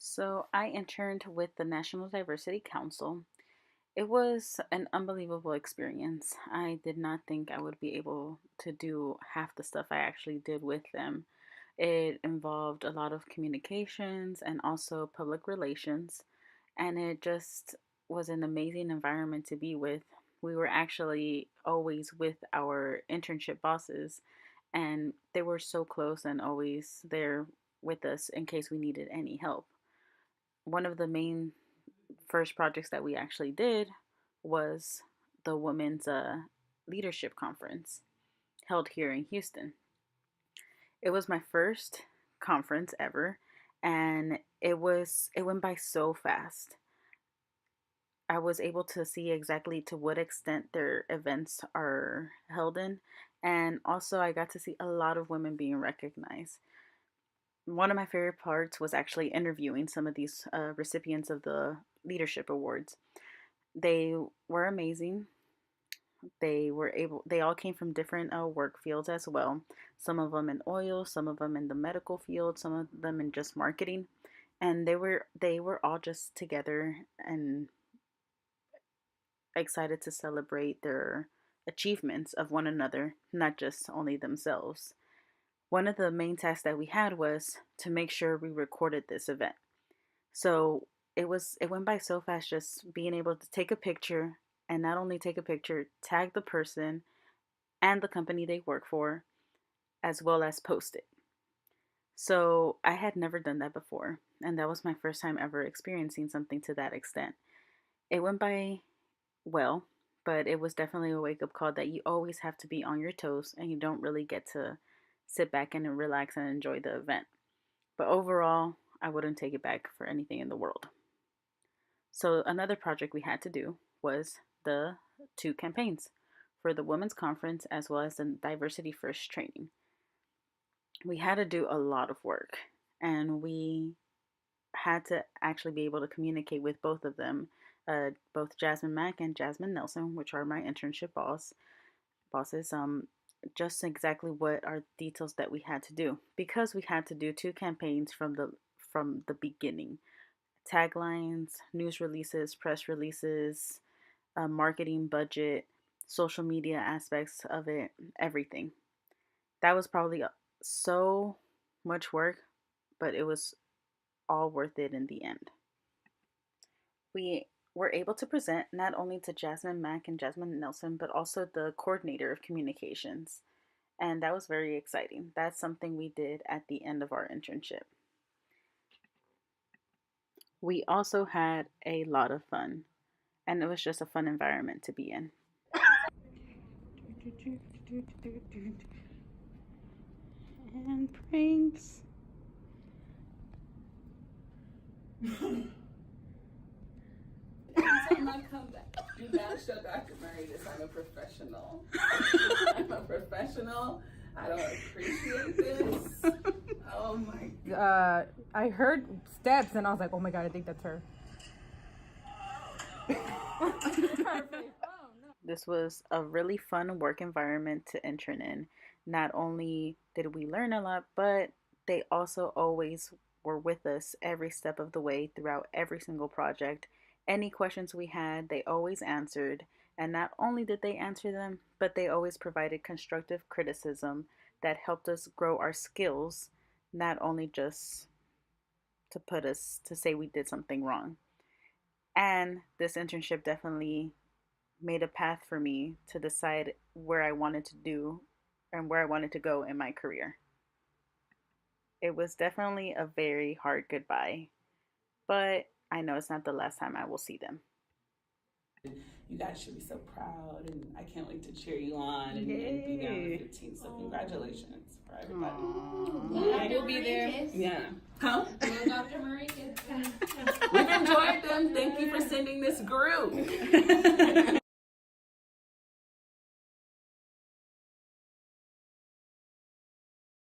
So I interned with the National Diversity Council. It was an unbelievable experience. I did not think I would be able to do half the stuff I actually did with them. It involved a lot of communications and also public relations, and it just was an amazing environment to be with. We were actually always with our internship bosses, and they were so close and always there with us in case we needed any help. One of the main first projects that we actually did was the Women's Leadership Conference held here in Houston. It was my first conference ever, and it went by so fast. I was able to see exactly to what extent their events are held in, and also I got to see a lot of women being recognized. One of my favorite parts was actually interviewing some of these recipients of the leadership awards. They were amazing. They all came from different work fields as well. Some of them in oil, some of them in the medical field, some of them in just marketing. And they were all just together and excited to celebrate their achievements of one another, not just only themselves. One of the main tasks that we had was to make sure we recorded this event. So it went by so fast just being able to take a picture, and not only take a picture, tag the person and the company they work for, as well as post it. So I had never done that before, and that was my first time ever experiencing something to that extent. It went by well, but it was definitely a wake up call that you always have to be on your toes and you don't really get to sit back and relax and enjoy the event. But overall, I wouldn't take it back for anything in the world. So another project we had to do was the two campaigns for the women's conference as well as the diversity first training. We had to do a lot of work, and we had to actually be able to communicate with both of them, both Jasmine Mack and Jasmine Nelson, which are my internship bosses. Just exactly what are details that we had to do, because we had to do two campaigns from the beginning: taglines, news releases, press releases, marketing budget, social media aspects of it, everything. That was probably so much work, but it was all worth it in the end. We were able to present not only to Jasmine Mack and Jasmine Nelson, but also the coordinator of communications. And that was very exciting. That's something we did at the end of our internship. We also had a lot of fun, and it was just a fun environment to be in. And pranks. Every time I come back, you gotta show Dr. Murray this. I'm a professional. I'm a professional. I don't appreciate this. Oh my God. I heard steps and I was like, oh my God, I think that's her. This was a really fun work environment to intern in. Not only did we learn a lot, but they also always were with us every step of the way throughout every single project. Any questions we had, they always answered. And not only did they answer them, but they always provided constructive criticism that helped us grow our skills, not only just to put us to say we did something wrong. And this internship definitely made a path for me to decide where I wanted to do and where I wanted to go in my career. It was definitely a very hard goodbye, but I know it's not the last time I will see them. You guys should be so proud, and I can't wait to cheer you on and be there on the 15th. So congratulations for everybody. Yeah, you'll be there. Yeah. Huh? Dr. Murray is We've enjoyed them. Thank you for sending this group.